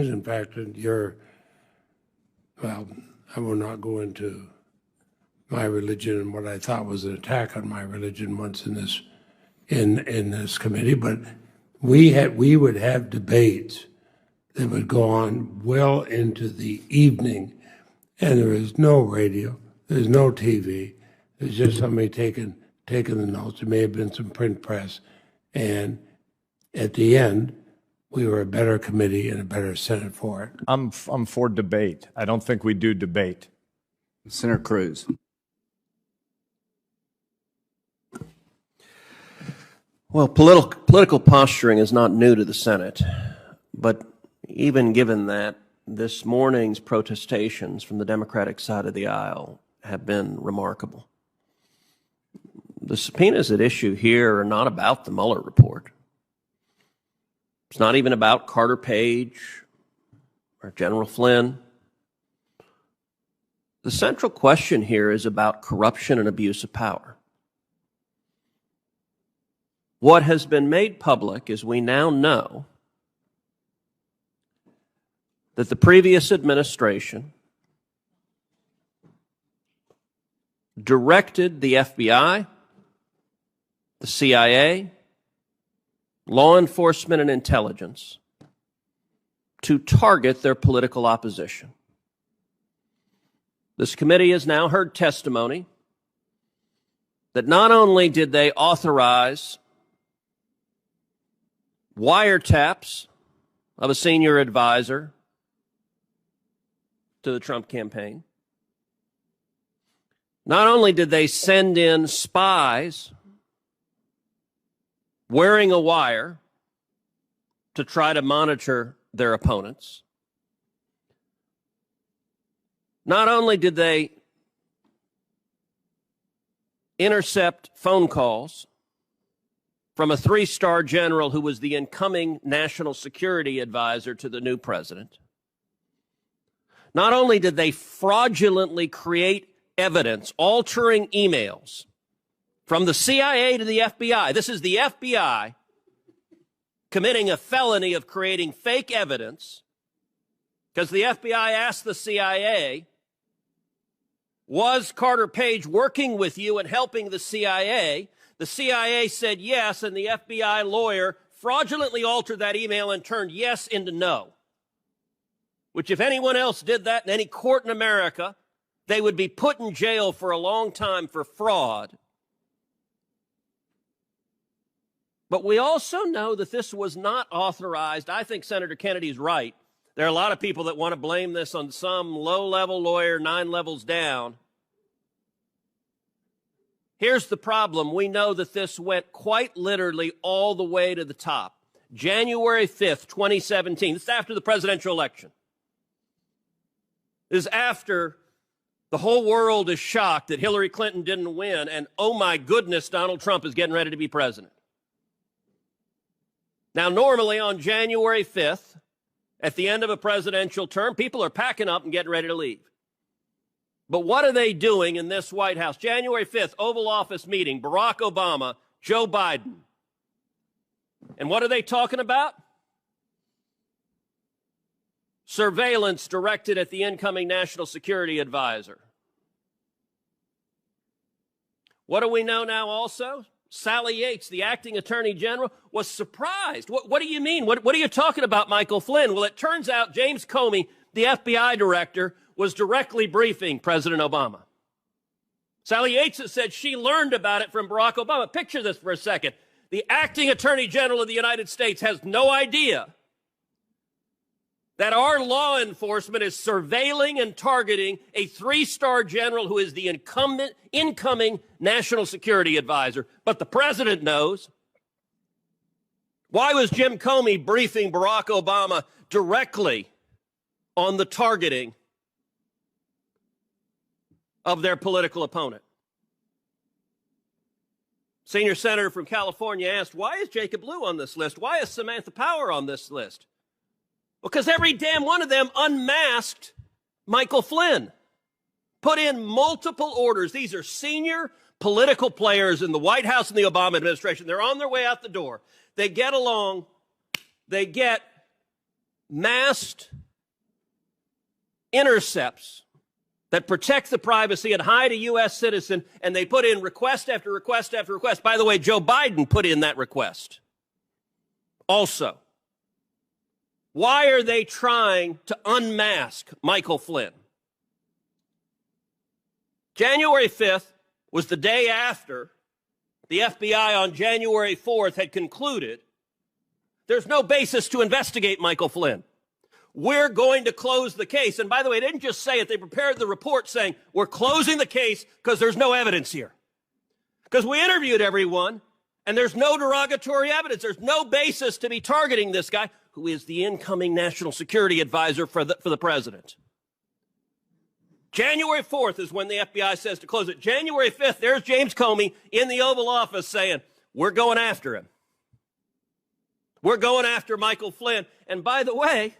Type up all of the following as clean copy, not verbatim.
In fact, well, I will not go into my religion and what I thought was an attack on my religion once in this committee, but we would have debates that would go on well into the evening, and there is no radio, there's no TV, there's just somebody taking the notes. There may have been some print press, and at the end, we were a better committee and a better Senate for it. I'm for debate. I don't think we do debate. Senator Cruz. Well, political posturing is not new to the Senate, but even given that, this morning's protestations from the Democratic side of the aisle have been remarkable. The subpoenas at issue here are not about the Mueller report. It's not even about Carter Page or General Flynn. The central question here is about corruption and abuse of power. What has been made public is we now know that the previous administration directed the FBI, the CIA, law enforcement, and intelligence to target their political opposition. This committee has now heard testimony that not only did they authorize wiretaps of a senior advisor to the Trump campaign, not only did they send in spies wearing a wire to try to monitor their opponents, not only did they intercept phone calls from a 3-star general who was the incoming national security advisor to the new president, not only did they fraudulently create evidence, altering emails from the CIA to the FBI. This is the FBI committing a felony of creating fake evidence because the FBI asked the CIA, was Carter Page working with you and helping the CIA? The CIA said yes, and the FBI lawyer fraudulently altered that email and turned yes into no, which if anyone else did that in any court in America, they would be put in jail for a long time for fraud. But we also know that this was not authorized. I think Senator Kennedy's right. There are a lot of people that want to blame this on some low-level lawyer 9 levels down. Here's the problem. We know that this went quite literally all the way to the top. January 5th, 2017. This is after the presidential election. This is after the whole world is shocked that Hillary Clinton didn't win, and oh my goodness, Donald Trump is getting ready to be president. Now, normally on January 5th, at the end of a presidential term, people are packing up and getting ready to leave. But what are they doing in this White House? January 5th, Oval Office meeting, Barack Obama, Joe Biden. And what are they talking about? Surveillance directed at the incoming national security advisor. What do we know now also? Sally Yates, the acting attorney general, was surprised. What do you mean? What are you talking about, Michael Flynn? Well, it turns out James Comey, the FBI director, was directly briefing President Obama. Sally Yates has said she learned about it from Barack Obama. Picture this for a second. The acting attorney general of the United States has no idea that our law enforcement is surveilling and targeting a 3-star general who is the incoming national security advisor. But the president knows. Why was Jim Comey briefing Barack Obama directly on the targeting of their political opponent? Senior senator from California asked, why is Jacob Lew on this list? Why is Samantha Power on this list? Because every damn one of them unmasked Michael Flynn, put in multiple orders. These are senior political players in the White House and the Obama administration. They're on their way out the door. They get along. They get masked intercepts that protect the privacy and hide a U.S. citizen, and they put in request after request after request. By the way, Joe Biden put in that request also. Why are they trying to unmask Michael Flynn? January 5th was the day after the FBI on January 4th had concluded there's no basis to investigate Michael Flynn. We're going to close the case. And by the way, they didn't just say it. They prepared the report saying, we're closing the case because there's no evidence here. Because we interviewed everyone, and there's no derogatory evidence. There's no basis to be targeting this guy, who is the incoming national security advisor for the president. January 4th is when the FBI says to close it. January 5th, there's James Comey in the Oval Office saying, we're going after him. We're going after Michael Flynn. And by the way,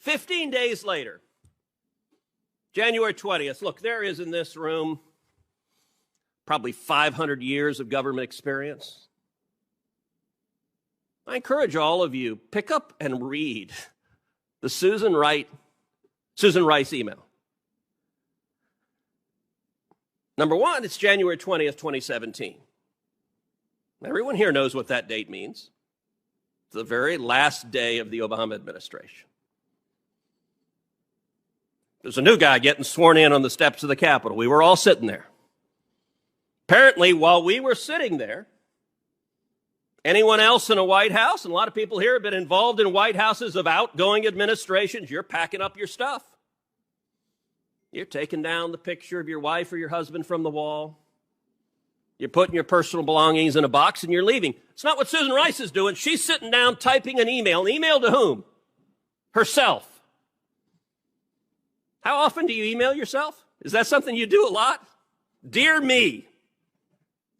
15 days later, January 20th, look, there is in this room probably 500 years of government experience. I encourage all of you, pick up and read the Susan Rice email. Number one, it's January 20th, 2017. Everyone here knows what that date means. It's the very last day of the Obama administration. There's a new guy getting sworn in on the steps of the Capitol. We were all sitting there. Apparently, while we were sitting there, anyone else in a White House, and a lot of people here have been involved in White Houses of outgoing administrations, you're packing up your stuff. You're taking down the picture of your wife or your husband from the wall. You're putting your personal belongings in a box and you're leaving. It's not what Susan Rice is doing. She's sitting down typing an email. An email to whom? Herself. How often do you email yourself? Is that something you do a lot? Dear me,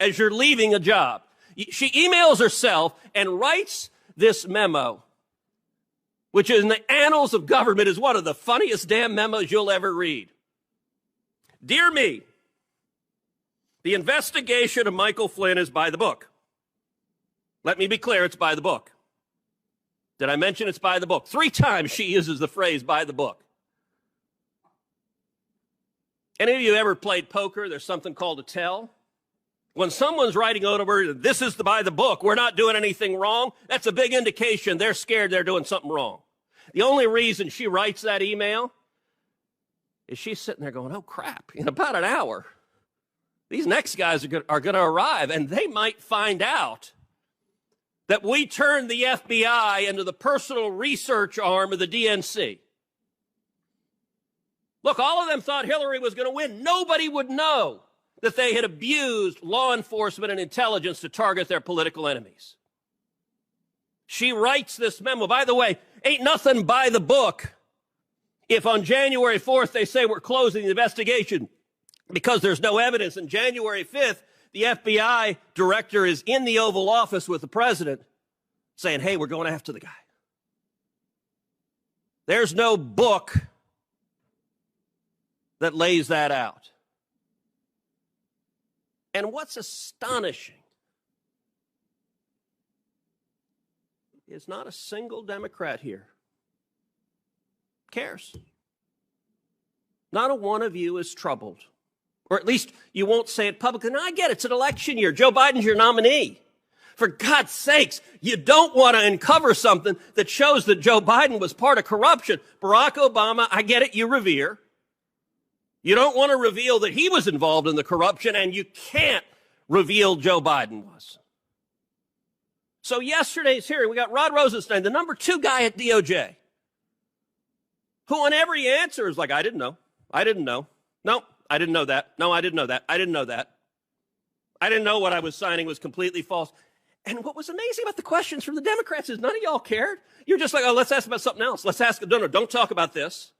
as you're leaving a job. She emails herself and writes this memo, which in the annals of government is one of the funniest damn memos you'll ever read. Dear me, the investigation of Michael Flynn is by the book. Let me be clear, it's by the book. Did I mention it's by the book? 3 times she uses the phrase by the book. Any of you ever played poker? There's something called a tell. When someone's writing over, this is by the book, we're not doing anything wrong, that's a big indication they're scared they're doing something wrong. The only reason she writes that email is she's sitting there going, oh, crap, in about an hour, these next guys are going to arrive, and they might find out that we turned the FBI into the personal research arm of the DNC. Look, all of them thought Hillary was going to win. Nobody would know that they had abused law enforcement and intelligence to target their political enemies. She writes this memo. By the way, ain't nothing by the book if on January 4th they say we're closing the investigation because there's no evidence. And January 5th, the FBI director is in the Oval Office with the president saying, hey, we're going after the guy. There's no book that lays that out. And what's astonishing is not a single Democrat here cares. Not a one of you is troubled. Or at least you won't say it publicly. Now, I get it. It's an election year. Joe Biden's your nominee. For God's sakes, you don't want to uncover something that shows that Joe Biden was part of corruption. Barack Obama, I get it, you revere. You don't want to reveal that he was involved in the corruption, and you can't reveal Joe Biden was. So yesterday's hearing, we got Rod Rosenstein, the number 2 guy at DOJ, who on every answer is like, I didn't know. I didn't know. No, I didn't know that. No, I didn't know that. I didn't know that. I didn't know what I was signing was completely false. And what was amazing about the questions from the Democrats is none of y'all cared. You're just like, oh, let's ask about something else. Let's ask, no, don't talk about this.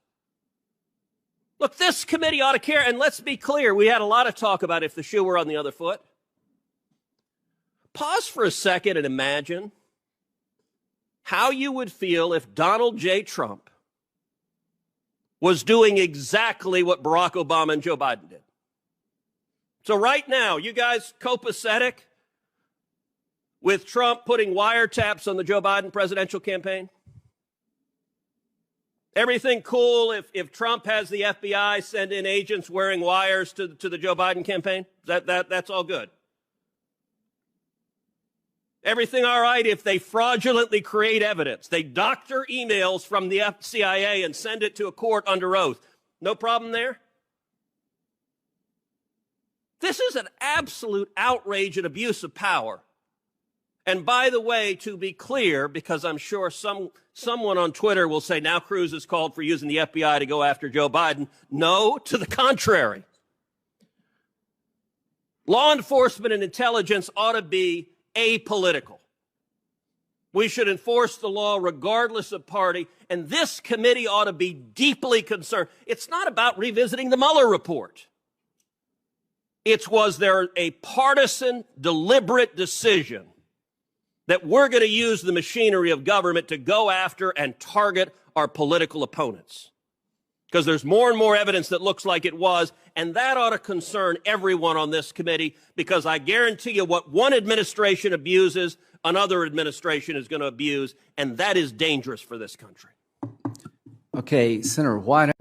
Look, this committee ought to care, and let's be clear, we had a lot of talk about if the shoe were on the other foot. Pause for a second and imagine how you would feel if Donald J. Trump was doing exactly what Barack Obama and Joe Biden did. So right now, you guys copacetic with Trump putting wiretaps on the Joe Biden presidential campaign? Everything cool if Trump has the FBI send in agents wearing wires to the Joe Biden campaign? That's all good. Everything all right if they fraudulently create evidence. They doctor emails from the CIA and send it to a court under oath. No problem there? This is an absolute outrage and abuse of power. And by the way, to be clear, because I'm sure someone on Twitter will say, now Cruz has called for using the FBI to go after Joe Biden. No, to the contrary. Law enforcement and intelligence ought to be apolitical. We should enforce the law regardless of party, and this committee ought to be deeply concerned. It's not about revisiting the Mueller report. Was there a partisan, deliberate decision that we're going to use the machinery of government to go after and target our political opponents? Because there's more and more evidence that looks like it was, and that ought to concern everyone on this committee, because I guarantee you what one administration abuses, another administration is going to abuse, and that is dangerous for this country. Okay, Senator White.